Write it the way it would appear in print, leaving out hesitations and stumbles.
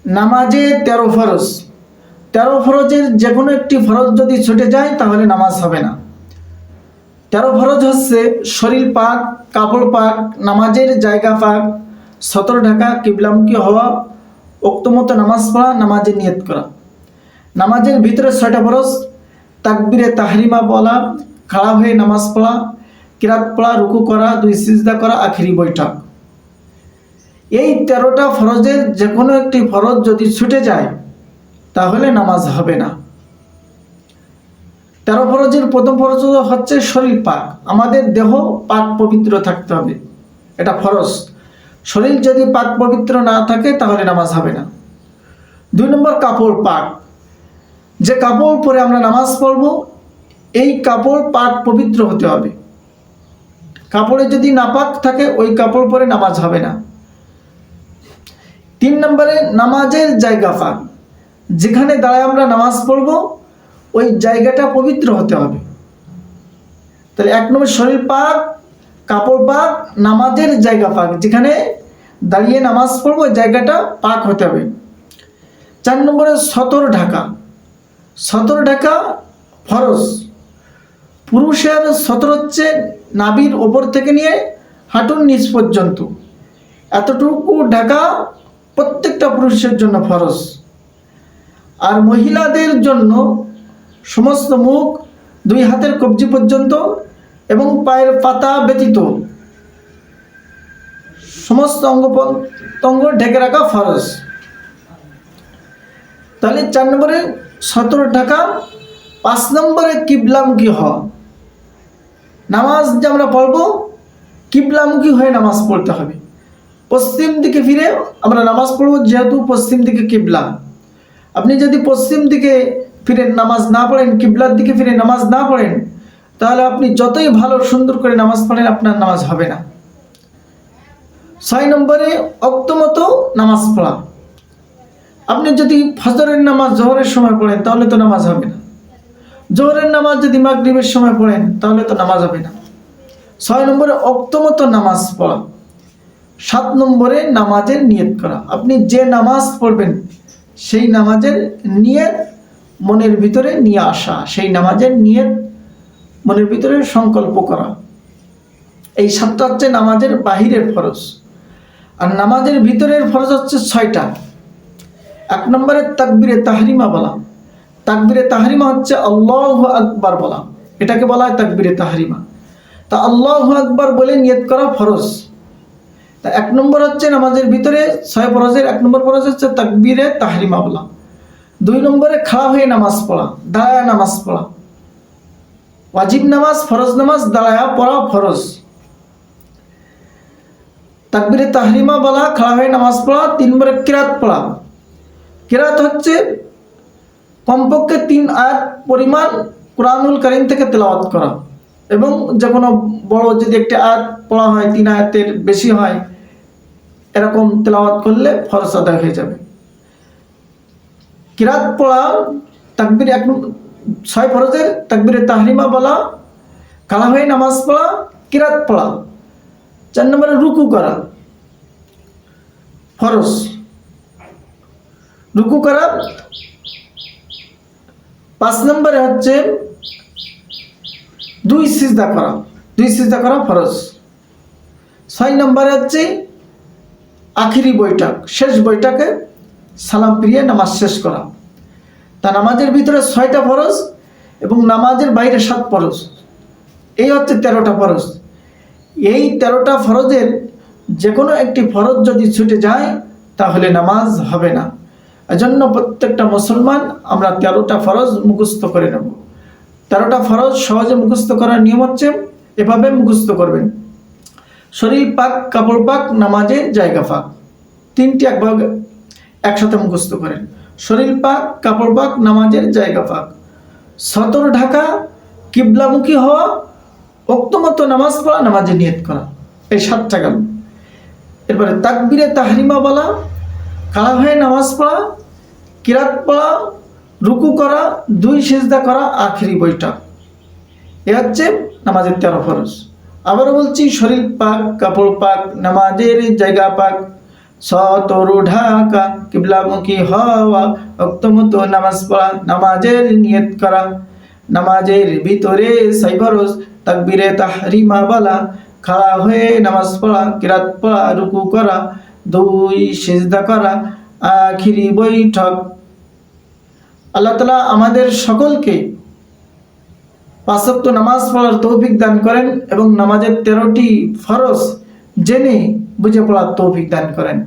নামাজে 13 ফরজ, 13 ফরজের যে কোনো একটি ফরজ যদি ছুটে যায় তাহলে নামাজ হবে না। 13 ফরজ হচ্ছে শরীর পাক, কাপড় পাক, নামাজের জায়গা পাক, সতর ঢাকা, কিবলামুখী হওয়া, ওক্তমতো নামাজ পড়া, নামাজে নিয়ত করা। নামাজের ভিতরে 6টা ফরজ: তাকবীরে তাহরিমা বলা, খাড়া হয়ে নামাজ পড়া, কিরাত পড়া, রুকু করা, 2 সিজদা করা, আখিরি বৈঠক। এই 13টা ফরজের যে কোনো একটি ফরজ যদি ছুটে যায় তাহলে নামাজ হবে না। 13 ফরজের প্রথম ফরজ হচ্ছে শরীর পাক, আমাদের দেহ পাক পবিত্র থাকতে হবে, এটা ফরজ। শরীর যদি পাক পবিত্র না থাকে তাহলে নামাজ হবে না। 2 নম্বর কাপড় পাক, যে কাপড় পরে আমরা নামাজ পড়ব এই কাপড় পাক পবিত্র হতে হবে। কাপড়ে যদি নাপাক থাকে ওই কাপড় পরে নামাজ হবে না। 3 নম্বরে নামাজের জায়গা পাক, যেখানে দাঁড়ায় আমরা নামাজ পড়ব ওই জায়গাটা পবিত্র হতে হবে। তাহলে 1 নম্বর শরীর পাক, কাপড় পাক, নামাজের জায়গা পাক, যেখানে দাঁড়িয়ে নামাজ পড়ব ওই জায়গাটা পাক হতে হবে। 4 নম্বরে সতর ঢাকা, সতর ঢাকা ফরজ। পুরুষের সতর হচ্ছে নাভির ওপর থেকে নিয়ে হাঁটুর নিচ পর্যন্ত, এতটুকু ঢাকা প্রত্যেকটা পুরুষের জন্য ফরজ। আর মহিলাদের জন্য সমস্ত মুখ, 2 হাতের কবজি পর্যন্ত এবং পায়ের পাতা ব্যতীত সমস্ত অঙ্গ প্রত্যঙ্গ ঢেকে রাখা ফরজ। তাহলে 4 নম্বরে সতর ঢাকা। 5 নম্বরে কিবলামুখী হওয়া, নামাজ যে আমরা পড়ব কিবলামুখী হয়ে নামাজ পড়তে হবে। পশ্চিম দিকে ফিরে আমরা নামাজ পড়ব, যেহেতু পশ্চিম দিকে কিবলা। আপনি যদি পশ্চিম দিকে ফিরে নামাজ না পড়েন, কিবলার দিকে ফিরে নামাজ না পড়েন, তাহলে আপনি যতই ভালো সুন্দর করে নামাজ পড়েন আপনার নামাজ হবে না। 6 নম্বরে ওক্তমতো নামাজ পড়া, আপনি যদি ফজরের নামাজ জোহরের সময় পড়েন তাহলে তো নামাজ হবে না। জোহরের নামাজ যদি মাগরিবের সময় পড়েন তাহলে তো নামাজ হবে না। 6 নম্বরে ওক্তমতো নামাজ পড়া। 7 নম্বরে নামাজের নিয়ত করা, আপনি যে নামাজ পড়বেন সেই নামাজের নিয়ত মনের ভিতরে নিয়ে আসা, সেই নামাজের নিয়ত মনের ভিতরে সংকল্প করা। এই 7টা হচ্ছে নামাজের বাহিরের ফরজ। আর নামাজের ভিতরের ফরজ হচ্ছে 6টা। 1 নম্বরে তাকবীরে তাহরিমা বলা, তাকবীরে তাহরিমা হচ্ছে আল্লাহু আকবার বলা, এটাকে বলা হয় তাকবীরে তাহরিমা। তা আল্লাহু আকবার বলে নিয়ত করা ফরজ। তা 1 নম্বর হচ্ছে নামাজের ভিতরে 6 ফরজের 1 নম্বর ফরজ হচ্ছে তাকবীরে তাহরিমা বলা। 2 নম্বরে খাড়া হয়ে নামাজ পড়া, দাঁড়ায়া নামাজ পড়া। ওয়াজিব নামাজ, ফরজ নামাজ দাঁড়ায়া পড়া ফরজ। তাকবীরে তাহরিমা বলা, খাড়া হয়ে নামাজ পড়া। 3 নম্বরে কিরাত পড়া। কিরাত হচ্ছে কমপক্ষে 3 আয়াত পরিমাণ কুরআনুল কারীম থেকে তেলাওয়াত করা, এবং যে কোনো বড় যদি একটা আয়াত পড়া হয় 3 আয়াতের বেশি হয় এরকম তেলাওয়াত করলে ফরজ আদায় হয়ে যাবে। কিরাত পড়া, তাকবীর 6 ফরজের তাকবীরে তাহরিমা বলা, খাড়া হয়ে নামাজ পড়া, কিরাত পড়া। 4 নম্বরে রুকু করা ফরজ, রুকু করা। 5 নম্বরে হচ্ছে 2 সিজদা করা, 2 সিজদা করা ফরজ। 6 নম্বরে হচ্ছে আখিরি বৈঠক, শেষ বৈঠকে সালাম ফিরিয়ে নামাজ শেষ করা। তা নামাজের ভিতরে 6টা ফরজ এবং নামাজের বাইরে 7 ফরজ, এই হচ্ছে 13টা ফরজ। এই 13টা ফরজের যে কোনো একটি ফরজ যদি ছুটে যায় তাহলে নামাজ হবে না। এজন্য প্রত্যেকটা মুসলমান আমরা 13টা ফরজ মুখস্থ করে নেব। 13টা ফরজ সহজে মুখস্থ করার নিয়ম হচ্ছে এভাবে মুখস্থ করবেন: শরীর পাক, কাপড় পাক, নামাজের জায়গা পাক। 3টি একসাথে মুখস্থ করেন: শরীর পাক, কাপড় পাক, নামাজের জায়গা পাক। সতর ঢাকা, কিবলামুখী হওয়া, ওক্তমতো নামাজ পড়া, নামাজে নিয়ত করা। এই 7টা গেল। এরপরে তাকবীরে তাহরিমা বলা, খাড়া হয়ে নামাজ পড়া, কিরাত পড়া, রুকু করা, 2 সিজদা করা, আখিরি বৈঠক। এ হচ্ছে নামাজের 13 ফরজ। আবারও বলছি: শরীর পাক, কাপড় পাক, নামাজের জায়গা পাক, সতর ঢাকা, কিবলামুখী হওয়া, ওয়াক্তমতো নামাজ পড়া, নামাজের নিয়ত করা, নামাজের ভিতরে সাইবরস তাকবীরে তাহরিমা বলা, খাড়া হয়ে নামাজ পড়া, কিরাত পড়া, রুকু করা, 2 সিজদা করা, আখিরি বৈঠক। আল্লাহ তাআলা আমাদের সকলকে 5 ওয়াক্ত নামাজ পড়ার তৌফিক দান করেন এবং নামাজের 13টি ফরজ জেনে বুঝে পড়ার তৌফিক দান করেন।